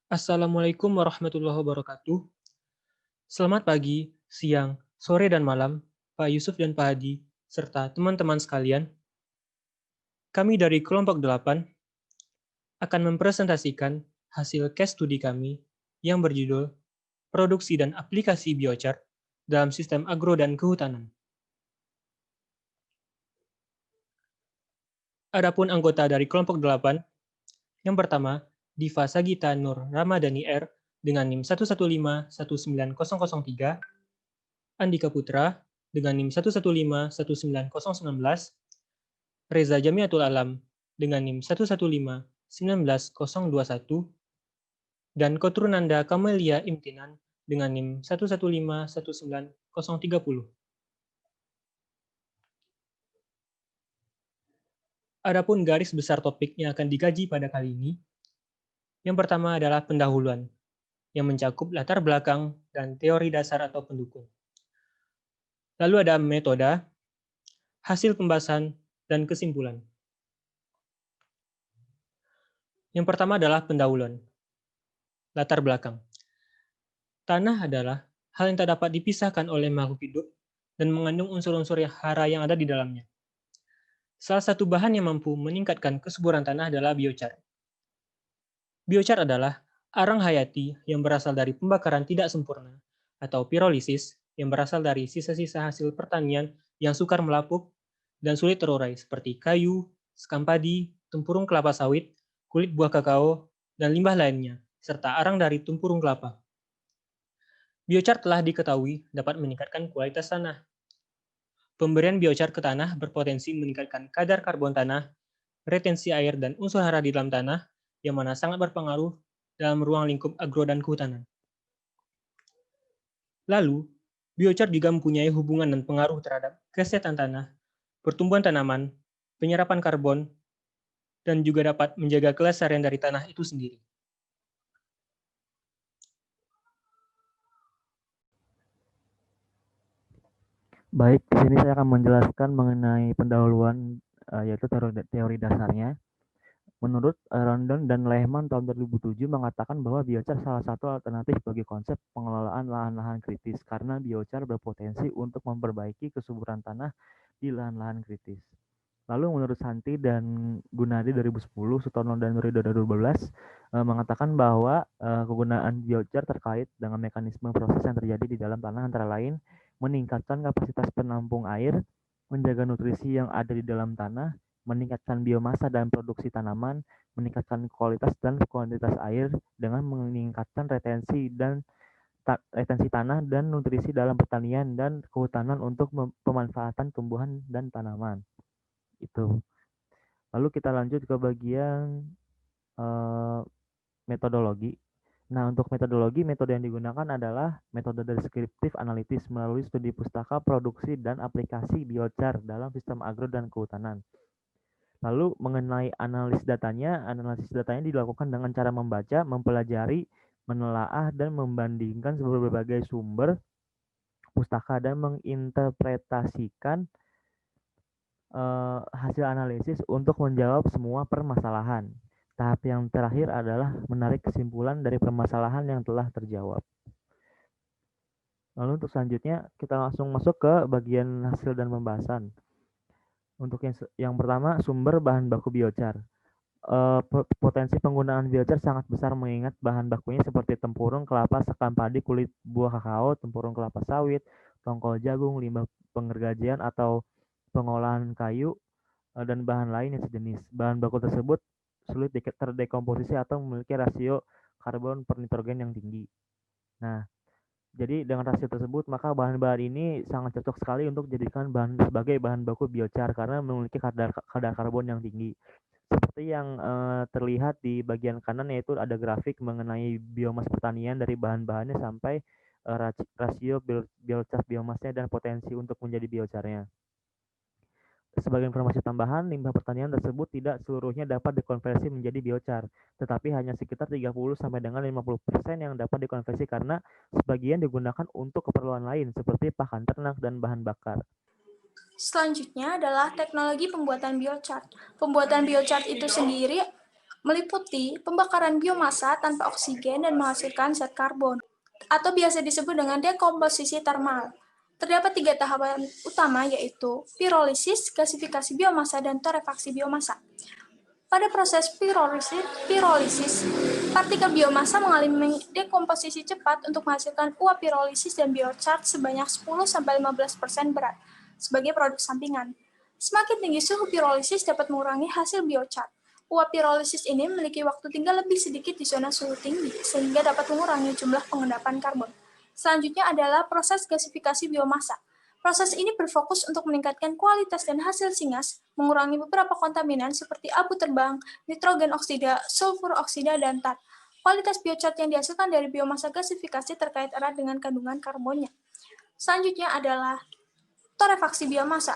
Assalamualaikum warahmatullahi wabarakatuh. Selamat pagi, siang, sore, dan malam, Pak Yusuf dan Pak Hadi, serta teman-teman sekalian. Kami dari kelompok 8 akan mempresentasikan hasil case studi kami yang berjudul Produksi dan Aplikasi Biochar dalam Sistem Agro dan Kehutanan. Adapun anggota dari kelompok 8, yang pertama, Diva Sagita Nur Ramadhani R dengan NIM 1151903, Andika Putra dengan NIM 1151919, Reza Jamiatul Alam dengan NIM 1151921, dan Kotrunanda Kamelia Imtinan dengan NIM 1151930. Adapun garis besar topik yang akan digaji pada kali ini, yang pertama adalah pendahuluan, yang mencakup latar belakang dan teori dasar atau pendukung. Lalu ada metode, hasil pembahasan, dan kesimpulan. Yang pertama adalah pendahuluan, latar belakang. Tanah adalah hal yang tak dapat dipisahkan oleh makhluk hidup dan mengandung unsur-unsur hara yang ada di dalamnya. Salah satu bahan yang mampu meningkatkan kesuburan tanah adalah biochar. Biochar adalah arang hayati yang berasal dari pembakaran tidak sempurna atau pirolisis yang berasal dari sisa-sisa hasil pertanian yang sukar melapuk dan sulit terurai seperti kayu, sekam padi, tempurung kelapa sawit, kulit buah kakao, dan limbah lainnya, serta arang dari tempurung kelapa. Biochar telah diketahui dapat meningkatkan kualitas tanah. Pemberian biochar ke tanah berpotensi meningkatkan kadar karbon tanah, retensi air, dan unsur hara di dalam tanah, yang mana sangat berpengaruh dalam ruang lingkup agro dan kehutanan. Lalu, biochar juga mempunyai hubungan dan pengaruh terhadap kesehatan tanah, pertumbuhan tanaman, penyerapan karbon, dan juga dapat menjaga kelestarian dari tanah itu sendiri. Baik, di sini saya akan menjelaskan mengenai pendahuluan yaitu teori dasarnya. Menurut Rondon dan Lehman tahun 2007 mengatakan bahwa biochar salah satu alternatif bagi konsep pengelolaan lahan-lahan kritis karena biochar berpotensi untuk memperbaiki kesuburan tanah di lahan-lahan kritis. Lalu menurut Santi dan Gunadi 2010, Sutono dan Nuri 2012 mengatakan bahwa kegunaan biochar terkait dengan mekanisme proses yang terjadi di dalam tanah antara lain meningkatkan kapasitas penampung air, menjaga nutrisi yang ada di dalam tanah, meningkatkan biomasa dan produksi tanaman, meningkatkan kualitas dan kuantitas air dengan meningkatkan retensi tanah dan nutrisi dalam pertanian dan kehutanan untuk pemanfaatan tumbuhan dan tanaman. Itu. Lalu kita lanjut ke bagian metodologi. Nah, untuk metode yang digunakan adalah metode deskriptif analitis melalui studi pustaka, produksi, dan aplikasi biochar dalam sistem agro dan kehutanan. Lalu mengenai analisis datanya dilakukan dengan cara membaca, mempelajari, menelaah, dan membandingkan berbagai sumber pustaka dan menginterpretasikan hasil analisis untuk menjawab semua permasalahan. Tahap yang terakhir adalah menarik kesimpulan dari permasalahan yang telah terjawab. Lalu untuk selanjutnya kita langsung masuk ke bagian hasil dan pembahasan. Untuk yang pertama, sumber bahan baku biochar. Potensi penggunaan biochar sangat besar mengingat bahan bakunya seperti tempurung kelapa, sekam padi, kulit buah kakao, tempurung kelapa sawit, tongkol jagung, limbah pengergajian atau pengolahan kayu, dan bahan lain yang sejenis. Bahan baku tersebut sulit terdekomposisi atau memiliki rasio karbon per nitrogen yang tinggi. Nah, jadi dengan rasio tersebut, maka bahan-bahan ini sangat cocok sekali untuk dijadikan sebagai bahan baku biochar karena memiliki kadar karbon yang tinggi. Seperti yang terlihat di bagian kanan, yaitu ada grafik mengenai biomas pertanian dari bahan-bahannya sampai rasio biochar biomasnya dan potensi untuk menjadi biocharnya. Sebagai informasi tambahan, limbah pertanian tersebut tidak seluruhnya dapat dikonversi menjadi biochar, tetapi hanya sekitar 30 sampai dengan 50% yang dapat dikonversi karena sebagian digunakan untuk keperluan lain seperti pakan ternak dan bahan bakar. Selanjutnya adalah teknologi pembuatan biochar. Pembuatan biochar itu sendiri meliputi pembakaran biomasa tanpa oksigen dan menghasilkan zat karbon, atau biasa disebut dengan dekomposisi termal. Terdapat 3 tahapan utama, yaitu pirolisis, gasifikasi biomasa, dan torefaksi biomasa. Pada proses pirolisis, partikel biomasa mengalami dekomposisi cepat untuk menghasilkan uap pirolisis dan biochar sebanyak 10-15% berat sebagai produk sampingan. Semakin tinggi suhu pirolisis dapat mengurangi hasil biochar. Uap pirolisis ini memiliki waktu tinggal lebih sedikit di zona suhu tinggi, sehingga dapat mengurangi jumlah pengendapan karbon. Selanjutnya adalah proses gasifikasi biomasa. Proses ini berfokus untuk meningkatkan kualitas dan hasil singas, mengurangi beberapa kontaminan seperti abu terbang, nitrogen oksida, sulfur oksida, dan tar. Kualitas biochar yang dihasilkan dari biomasa gasifikasi terkait erat dengan kandungan karbonnya. Selanjutnya adalah torefaksi biomasa.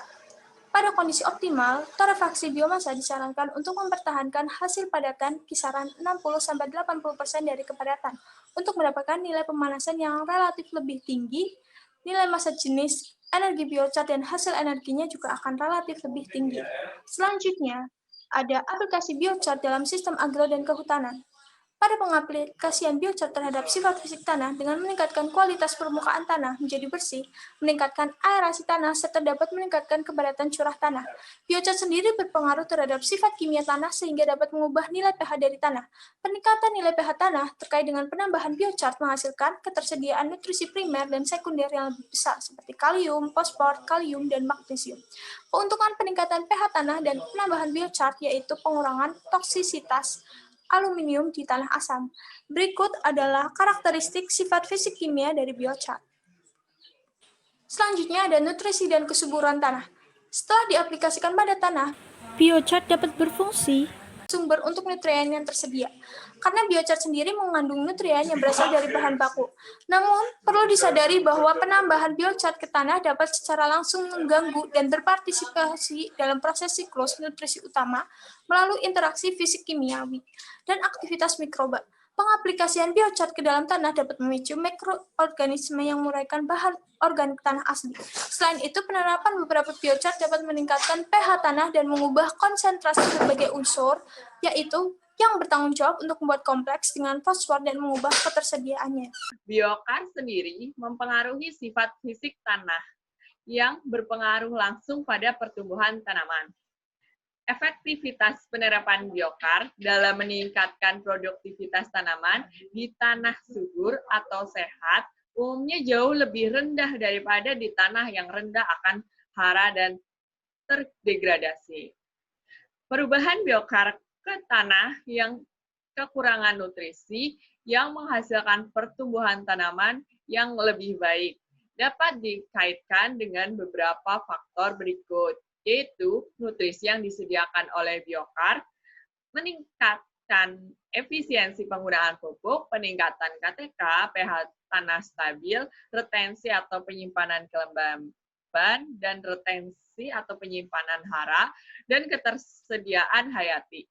Pada kondisi optimal, torefaksi biomasa disarankan untuk mempertahankan hasil padatan kisaran 60-80% dari kepadatan untuk mendapatkan nilai pemanasan yang relatif lebih tinggi. Nilai massa jenis energi biochar dan hasil energinya juga akan relatif lebih tinggi. Selanjutnya, ada aplikasi biochar dalam sistem agro dan kehutanan. Pada pengaplikasian biochar terhadap sifat fisik tanah dengan meningkatkan kualitas permukaan tanah menjadi bersih, meningkatkan aerasi tanah, serta dapat meningkatkan kepadatan curah tanah. Biochar sendiri berpengaruh terhadap sifat kimia tanah sehingga dapat mengubah nilai pH dari tanah. Peningkatan nilai pH tanah terkait dengan penambahan biochar menghasilkan ketersediaan nutrisi primer dan sekunder yang lebih besar seperti kalium, fosfor, kalium, dan magnesium. Keuntungan peningkatan pH tanah dan penambahan biochar yaitu pengurangan toksisitas aluminium di tanah asam. Berikut adalah karakteristik sifat fisik kimia dari biochar. Selanjutnya ada nutrisi dan kesuburan tanah. Setelah diaplikasikan pada tanah, biochar dapat berfungsi sumber untuk nutrien yang tersedia. Karena biochar sendiri mengandung nutrien yang berasal dari bahan baku. Namun, perlu disadari bahwa penambahan biochar ke tanah dapat secara langsung mengganggu dan berpartisipasi dalam proses siklus nutrisi utama melalui interaksi fisik kimiawi dan aktivitas mikroba. Pengaplikasian biochar ke dalam tanah dapat memicu mikroorganisme yang menguraikan bahan organik tanah asli. Selain itu, penerapan beberapa biochar dapat meningkatkan pH tanah dan mengubah konsentrasi berbagai unsur, yaitu yang bertanggung jawab untuk membuat kompleks dengan fosfor dan mengubah ketersediaannya. Biochar sendiri mempengaruhi sifat fisik tanah yang berpengaruh langsung pada pertumbuhan tanaman. Efektivitas penerapan biochar dalam meningkatkan produktivitas tanaman di tanah subur atau sehat umumnya jauh lebih rendah daripada di tanah yang rendah akan hara dan terdegradasi. Perubahan biochar ke tanah yang kekurangan nutrisi yang menghasilkan pertumbuhan tanaman yang lebih baik dapat dikaitkan dengan beberapa faktor berikut, yaitu nutrisi yang disediakan oleh biochar, meningkatkan efisiensi penggunaan pupuk, peningkatan KTK, pH tanah stabil, retensi atau penyimpanan kelembaban, dan retensi atau penyimpanan hara, dan ketersediaan hayati.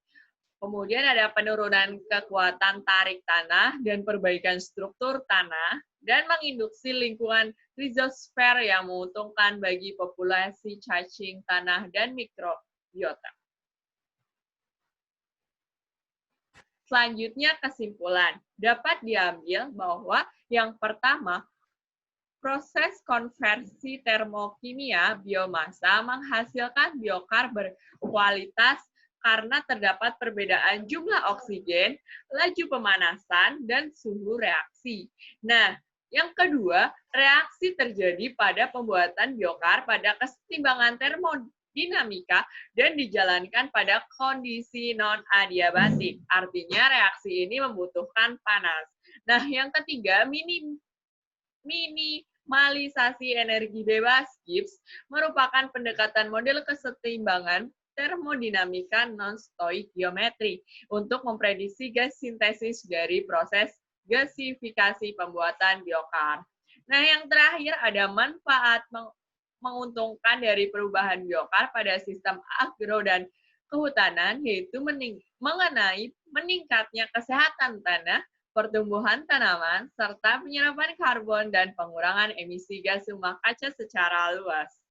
Kemudian ada penurunan kekuatan tarik tanah dan perbaikan struktur tanah, dan menginduksi lingkungan rizosfer yang menguntungkan bagi populasi cacing tanah dan mikrobiota. Selanjutnya kesimpulan. Dapat diambil bahwa yang pertama, proses konversi termokimia biomasa menghasilkan biochar berkualitas karena terdapat perbedaan jumlah oksigen, laju pemanasan, dan suhu reaksi. Nah, yang kedua, reaksi terjadi pada pembuatan biochar pada kesetimbangan termodinamika dan dijalankan pada kondisi non-adiabatik. Artinya reaksi ini membutuhkan panas. Nah, yang ketiga, minimalisasi energi bebas Gibbs merupakan pendekatan model kesetimbangan termodinamika non-stoichiometri untuk memprediksi gas sintesis dari proses gasifikasi pembuatan biochar. Nah, yang terakhir ada manfaat menguntungkan dari perubahan biochar pada sistem agro dan kehutanan, yaitu mengenai meningkatnya kesehatan tanah, pertumbuhan tanaman, serta penyerapan karbon dan pengurangan emisi gas rumah kaca secara luas.